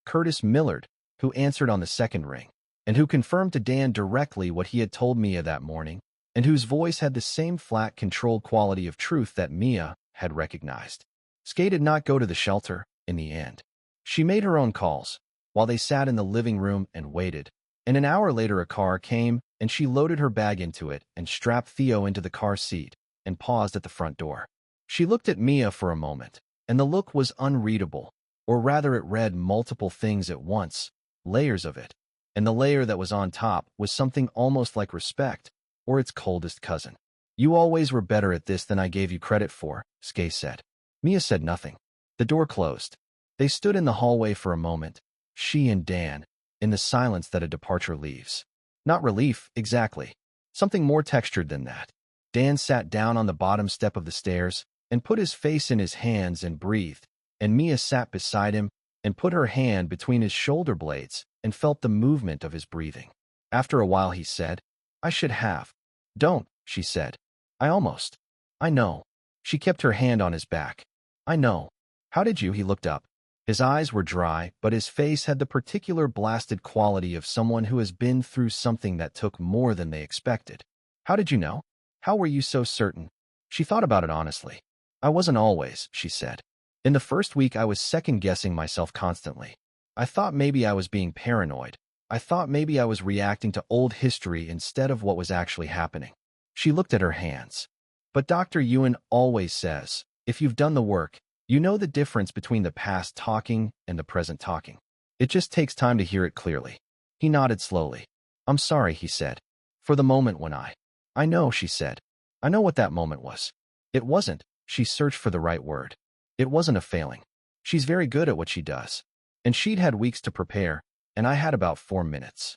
Curtis Millard, who answered on the second ring, and who confirmed to Dan directly what he had told Mia that morning, and whose voice had the same flat, controlled quality of truth that Mia had recognized. Skay did not go to the shelter, in the end. She made her own calls, while they sat in the living room and waited, and an hour later a car came, and she loaded her bag into it and strapped Theo into the car seat, and paused at the front door. She looked at Mia for a moment, and the look was unreadable. Or rather it read multiple things at once, layers of it, and the layer that was on top was something almost like respect, or its coldest cousin. You always were better at this than I gave you credit for, Skay said. Mia said nothing. The door closed. They stood in the hallway for a moment, she and Dan, in the silence that a departure leaves. Not relief, exactly. Something more textured than that. Dan sat down on the bottom step of the stairs and put his face in his hands and breathed, and Mia sat beside him and put her hand between his shoulder blades and felt the movement of his breathing. After a while he said, "I should have." "Don't," she said. "I almost." "I know." She kept her hand on his back. "I know." "How did you?" He looked up. His eyes were dry, but his face had the particular blasted quality of someone who has been through something that took more than they expected. "How did you know? How were you so certain?" She thought about it honestly. "I wasn't always," she said. "In the first week I was second-guessing myself constantly. I thought maybe I was being paranoid. I thought maybe I was reacting to old history instead of what was actually happening." She looked at her hands. "But Dr. Ewan always says, if you've done the work, you know the difference between the past talking and the present talking. It just takes time to hear it clearly." He nodded slowly. "I'm sorry," he said. "For the moment when I know," she said. "I know what that moment was." It wasn't. She searched for the right word. It wasn't a failing. She's very good at what she does. And she'd had weeks to prepare, and I had about 4 minutes.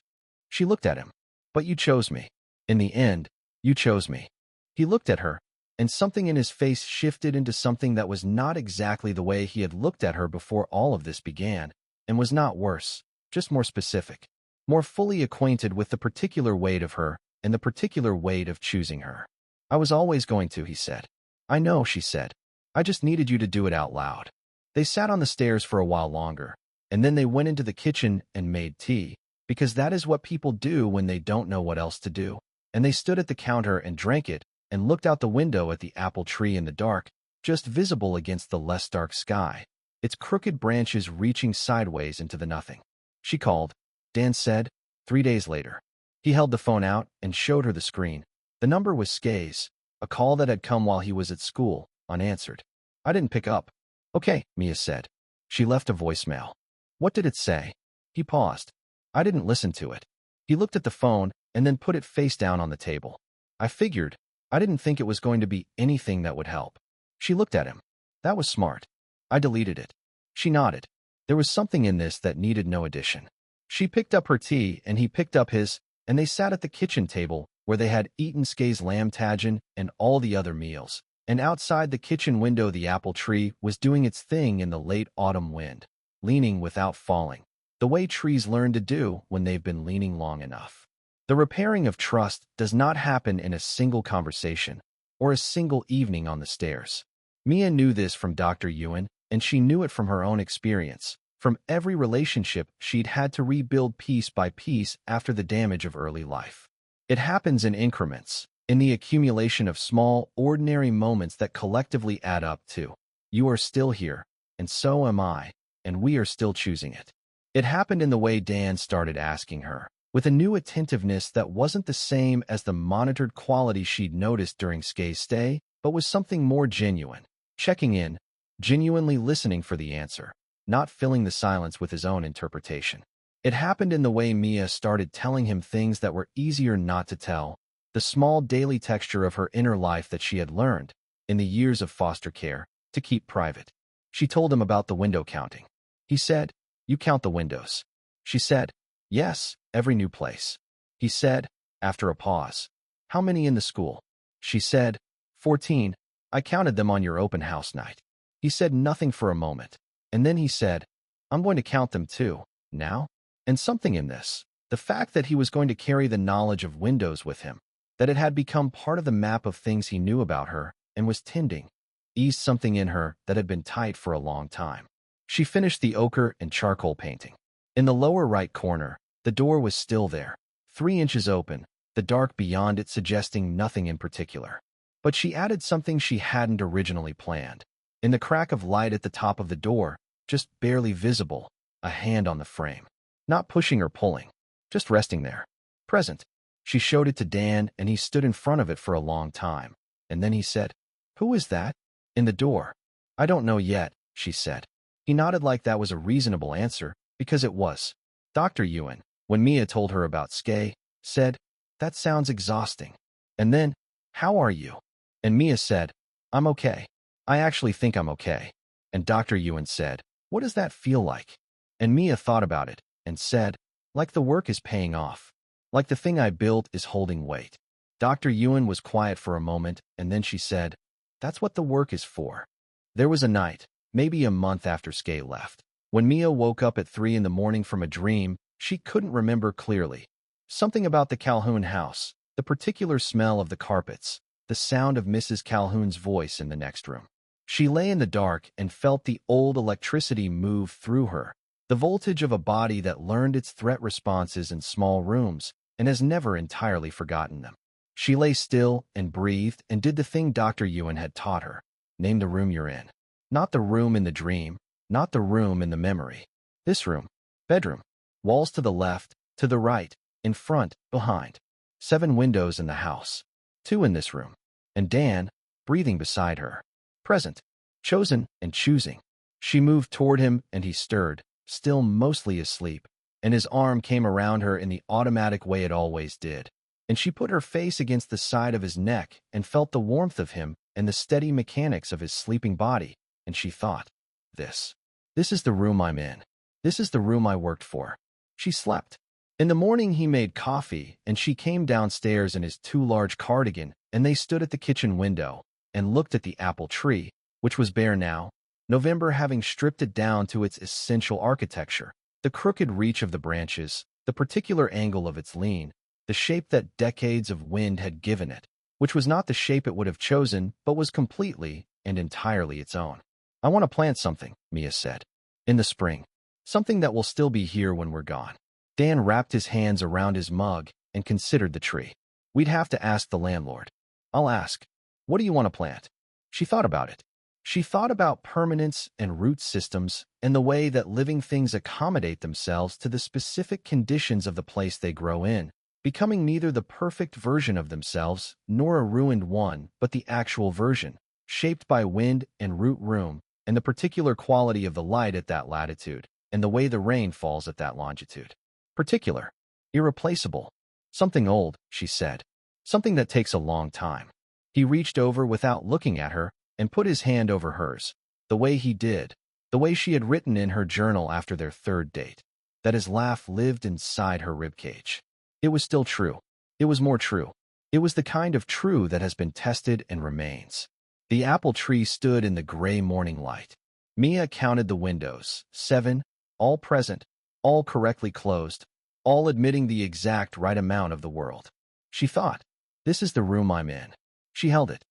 She looked at him. "But you chose me. In the end, you chose me." He looked at her, and something in his face shifted into something that was not exactly the way he had looked at her before all of this began, and was not worse, just more specific, more fully acquainted with the particular weight of her and the particular weight of choosing her. "I was always going to," he said. "I know," she said. "I just needed you to do it out loud." They sat on the stairs for a while longer, and then they went into the kitchen and made tea, because that is what people do when they don't know what else to do. And they stood at the counter and drank it, and looked out the window at the apple tree in the dark, just visible against the less dark sky, its crooked branches reaching sideways into the nothing. "She called," Dan said, 3 days later. He held the phone out and showed her the screen. The number was Skay's, a call that had come while he was at school, unanswered. "I didn't pick up." "Okay," Mia said. She left a voicemail. "What did it say?" He paused. "I didn't listen to it." He looked at the phone and then put it face down on the table. "I figured. I didn't think it was going to be anything that would help." She looked at him. "That was smart. I deleted it." She nodded. There was something in this that needed no addition. She picked up her tea and he picked up his, and they sat at the kitchen table where they had eaten Skay's lamb tagine and all the other meals. And outside the kitchen window the apple tree was doing its thing in the late autumn wind, leaning without falling, the way trees learn to do when they've been leaning long enough. The repairing of trust does not happen in a single conversation or a single evening on the stairs. Mia knew this from Dr. Ewan, and she knew it from her own experience, from every relationship she'd had to rebuild piece by piece after the damage of early life. It happens in increments, in the accumulation of small, ordinary moments that collectively add up to, "You are still here, and so am I, and we are still choosing it." It happened in the way Dan started asking her, with a new attentiveness that wasn't the same as the monitored quality she'd noticed during Skay's stay, but was something more genuine, checking in, genuinely listening for the answer, not filling the silence with his own interpretation. It happened in the way Mia started telling him things that were easier not to tell, the small daily texture of her inner life that she had learned, in the years of foster care, to keep private. She told him about the window counting. He said, "You count the windows." She said, "Yes, every new place." He said, after a pause, "How many in the school?" She said, 14. "I counted them on your open house night." He said nothing for a moment, and then he said, "I'm going to count them too, now." And something in this, the fact that he was going to carry the knowledge of windows with him, that it had become part of the map of things he knew about her and was tending, eased something in her that had been tight for a long time. She finished the ochre and charcoal painting. In the lower right corner, the door was still there, 3 inches open, the dark beyond it suggesting nothing in particular. But she added something she hadn't originally planned. In the crack of light at the top of the door, just barely visible, a hand on the frame. Not pushing or pulling, just resting there. Present. She showed it to Dan, and he stood in front of it for a long time. And then he said, "Who is that?" In the door. "I don't know yet," she said. He nodded like that was a reasonable answer, because it was. Dr. Ewan, when Mia told her about Skay, said, "That sounds exhausting." And then, "How are you?" And Mia said, "I'm okay. I actually think I'm okay." And Dr. Ewan said, "What does that feel like?" And Mia thought about it and said, "Like the work is paying off. Like the thing I built is holding weight. Dr. Ewan was quiet for a moment, and then she said, "That's what the work is for." There was a night, maybe a month after Skay left, when Mia woke up at 3 in the morning from a dream she couldn't remember clearly. Something about the Calhoun house, the particular smell of the carpets, the sound of Mrs. Calhoun's voice in the next room. She lay in the dark and felt the old electricity move through her, the voltage of a body that learned its threat responses in small rooms and has never entirely forgotten them. She lay still and breathed and did the thing Dr. Ewan had taught her. Name the room you're in. Not the room in the dream, not the room in the memory. This room. Bedroom. Walls to the left, to the right, in front, behind. 7 windows in the house. 2 in this room. And Dan, breathing beside her. Present. Chosen and choosing. She moved toward him and he stirred, still mostly asleep, and his arm came around her in the automatic way it always did. And she put her face against the side of his neck and felt the warmth of him and the steady mechanics of his sleeping body, and she thought, This is the room I'm in. This is the room I worked for. She slept. In the morning he made coffee, and she came downstairs in his too large cardigan, and they stood at the kitchen window and looked at the apple tree, which was bare now, November having stripped it down to its essential architecture, the crooked reach of the branches, the particular angle of its lean, the shape that decades of wind had given it, which was not the shape it would have chosen, but was completely and entirely its own. "I want to plant something," Mia said. "In the spring. Something that will still be here when we're gone." Dan wrapped his hands around his mug and considered the tree. "We'd have to ask the landlord." "I'll ask. What do you want to plant?" She thought about it. She thought about permanence and root systems and the way that living things accommodate themselves to the specific conditions of the place they grow in, becoming neither the perfect version of themselves nor a ruined one, but the actual version, shaped by wind and root room and the particular quality of the light at that latitude and the way the rain falls at that longitude. Particular. Irreplaceable. Something old, she said. Something that takes a long time. He reached over without looking at her and put his hand over hers, the way he did, the way she had written in her journal after their 3rd date, that his laugh lived inside her ribcage. It was still true. It was more true. It was the kind of true that has been tested and remains. The apple tree stood in the gray morning light. Mia counted the windows, 7, all present, all correctly closed, all admitting the exact right amount of the world. She thought, "This is the room I'm in." She held it.